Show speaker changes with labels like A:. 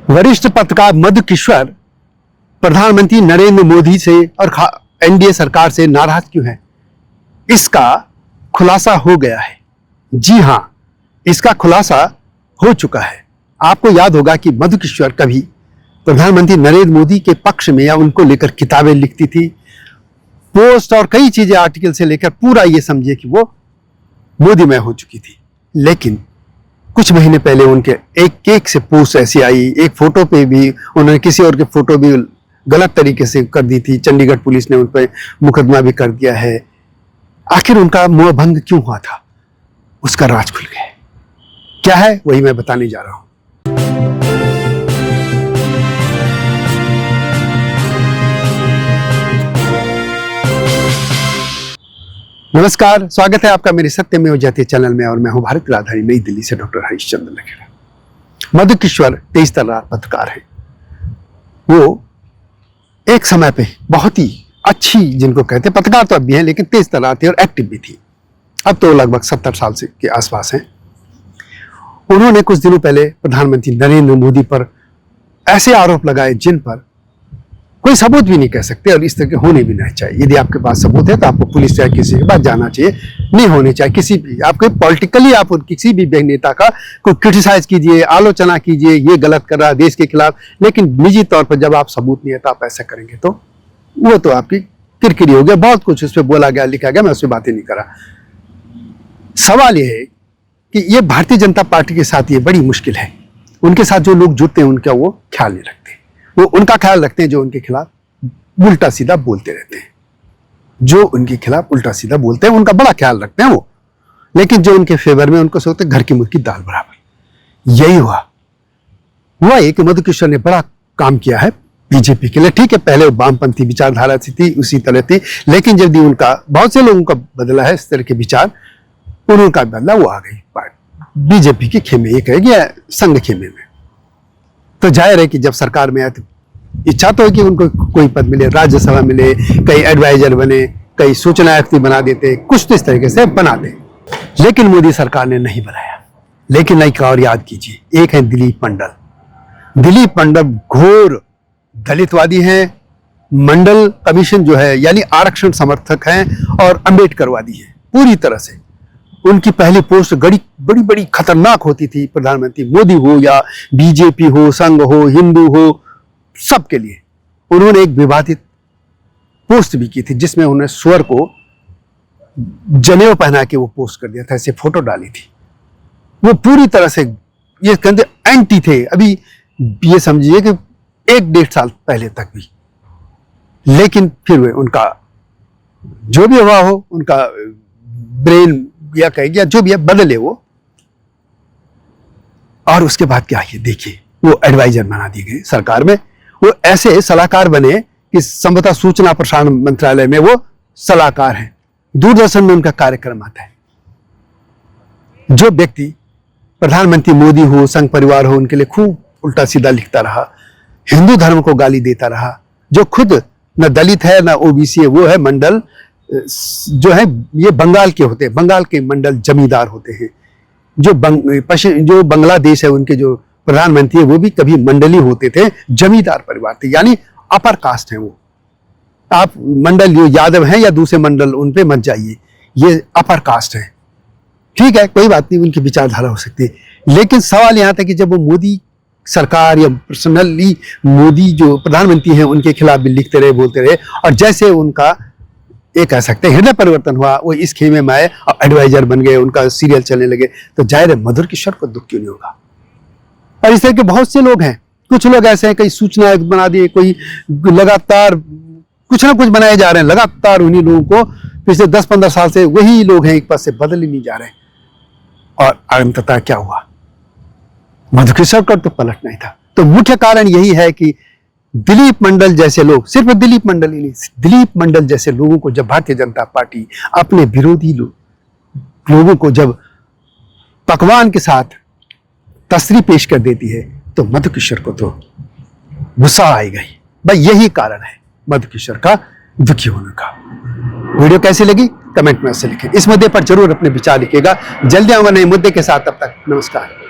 A: वरिष्ठ पत्रकार मधु किश्वर प्रधानमंत्री नरेंद्र मोदी से और एनडीए सरकार से नाराज क्यों है, इसका खुलासा हो गया है। जी हां, इसका खुलासा हो चुका है। आपको याद होगा कि मधु किश्वर कभी प्रधानमंत्री नरेंद्र मोदी के पक्ष में या उनको लेकर किताबें लिखती थी, पोस्ट और कई चीजें, आर्टिकल से लेकर पूरा ये समझिए कि वो मोदीमय हो चुकी थी। लेकिन कुछ महीने पहले उनके एक से पोस्ट ऐसी आई, एक फोटो पे भी उन्होंने किसी और के फोटो भी गलत तरीके से कर दी थी। चंडीगढ़ पुलिस ने उन पर मुकदमा भी कर दिया है। आखिर उनका मोह भंग क्यों हुआ था, उसका राज खुल गया। क्या है वही मैं बताने जा रहा हूं। नमस्कार, स्वागत है आपका मेरे सत्यमेव जयते चैनल में और मैं हूं भारत की राजधानी नई दिल्ली से डॉक्टर हरीशचंद्र लखेड़ा। मधु किश्वर तेज तर्रार पत्रकार है। वो एक समय पे बहुत ही अच्छी, जिनको कहते हैं पत्रकार तो अब भी हैं, लेकिन तेज तर्रार थी और एक्टिव भी थी। अब तो लगभग 70 साल से के आसपास हैं। उन्होंने कुछ दिनों पहले प्रधानमंत्री नरेंद्र मोदी पर ऐसे आरोप लगाए जिन पर कोई सबूत भी नहीं कह सकते और इस तरह के होने भी नहीं चाहिए। यदि आपके पास सबूत है तो आपको पुलिस या किसी के पास जाना चाहिए, नहीं होने चाहिए। किसी भी आपके पॉलिटिकली आप किसी भी नेता का कोई क्रिटिसाइज कीजिए, आलोचना कीजिए, ये गलत कर रहा है देश के खिलाफ, लेकिन निजी तौर पर जब आप सबूत नहीं है तो आप ऐसा करेंगे तो वो तो आपकी किरकिरी हो गया। बहुत कुछ उस पर बोला गया, लिखा गया, मैं उस पर बातें नहीं करा। सवाल यह है कि ये भारतीय जनता पार्टी के साथ ये बड़ी मुश्किल है। उनके साथ जो लोग जुड़ते हैं उनका वो ख्याल नहीं रखते। वो उनका ख्याल रखते हैं जो उनके खिलाफ उल्टा सीधा बोलते रहते हैं। जो उनके खिलाफ उल्टा सीधा बोलते हैं उनका बड़ा ख्याल रखते हैं वो, लेकिन जो उनके फेवर में उनको सोचते घर की मुर्गी दाल बराबर। यही हुआ एक मधु किश्वर ने बड़ा काम किया है बीजेपी के लिए। ठीक है, पहले वो वामपंथी विचारधारा से थी, उसी तरह थी, लेकिन जब उनका बहुत से लोगों का बदला है इस तरह के विचार, उनका बदला वो आ गई बीजेपी के खेमे, ये कहेगी संघ खेमे में। तो जाहिर है कि जब सरकार में आए तो इच्छा तो है कि उनको कोई पद मिले, राज्यसभा मिले, कई एडवाइजर बने, कई सूचना आयुक्त बना देते, कुछ तो इस तरीके से बना दे। लेकिन मोदी सरकार ने नहीं बनाया। लेकिन एक और याद कीजिए, एक है दिलीप मंडल। दिलीप मंडल घोर दलितवादी हैं, मंडल कमीशन जो है यानी आरक्षण समर्थक हैं और अंबेडकरवादी हैं पूरी तरह से। उनकी पहली पोस्ट बड़ी खतरनाक होती थी, प्रधानमंत्री मोदी हो या बीजेपी हो, संघ हो, हिंदू हो, सबके लिए। उन्होंने एक विवादित पोस्ट भी की थी जिसमें उन्होंने स्वर को जनेऊ पहना के वो पोस्ट कर दिया था, ऐसे फोटो डाली थी। वो पूरी तरह से ये कहते एंटी थे। अभी ये समझिए कि 1-1.5 साल पहले तक भी। लेकिन फिर वे उनका जो भी हुआ हो, उनका ब्रेन या कहेंगे जो भी है बदले वो। और उसके बाद क्या है देखिए, वो एडवाइजर बना दिए गए सरकार में। वो ऐसे सलाहकार बने कि संभवतः सूचना प्रसारण मंत्रालय में वो सलाहकार हैं। दूरदर्शन में उनका कार्यक्रम आता है। जो व्यक्ति प्रधानमंत्री मोदी हो, संघ परिवार हो, उनके लिए खूब उल्टा सीधा लिखता रहा, हिंदू धर्म को गाली देता रहा, जो खुद न दलित है न ओबीसी है, वो है मंडल जो है ये बंगाल के होते हैं, बंगाल के मंडल जमींदार होते हैं। जो बांग्लादेश है उनके जो प्रधानमंत्री है वो भी कभी मंडली होते थे, जमींदार परिवार थे, यानी अपर कास्ट है वो। आप मंडल जो यादव हैं या दूसरे मंडल उन पे मत जाइए, ये अपर कास्ट है। ठीक है, कोई बात नहीं, उनकी विचारधारा हो सकती है। लेकिन सवाल यहाँ था कि जब वो मोदी सरकार या पर्सनली मोदी जो प्रधानमंत्री हैं उनके खिलाफ भी लिखते रहे, बोलते रहे, और जैसे उनका ये कह सकते हैं हृदय परिवर्तन हुआ, वो इस खेमे में आए और एडवाइजर बन गए, उनका सीरियल चलने लगे, तो जाहिर है मधु किश्वर को दुख क्यों नहीं होगा। और इस तरह के बहुत से लोग हैं। कुछ लोग ऐसे हैं, कई सूचना आयुक्त बना दिए, कोई लगातार कुछ ना कुछ बनाए जा रहे हैं। लगातार उन्हीं लोगों को पिछले 10-15 साल से वही लोग हैं, एक पद से बदल ही नहीं जा रहे। और अंततः क्या हुआ, मधु किश्वर का तो पलट नहीं था। तो मुख्य कारण यही है कि दिलीप मंडल जैसे लोग, सिर्फ दिलीप मंडल ही नहीं, दिलीप मंडल जैसे लोगों को जब भारतीय जनता पार्टी अपने विरोधी लोगों को जब पकवान के साथ तस्री पेश कर देती है तो मधु किश्वर को तो गुस्सा आएगा ही। भाई यही कारण है मधु किश्वर का दुखी होने का। वीडियो कैसी लगी कमेंट में से लिखें। इस मुद्दे पर जरूर अपने विचार लिखिएगा। जल्दी आऊंगा नए मुद्दे के साथ, तब तक नमस्कार।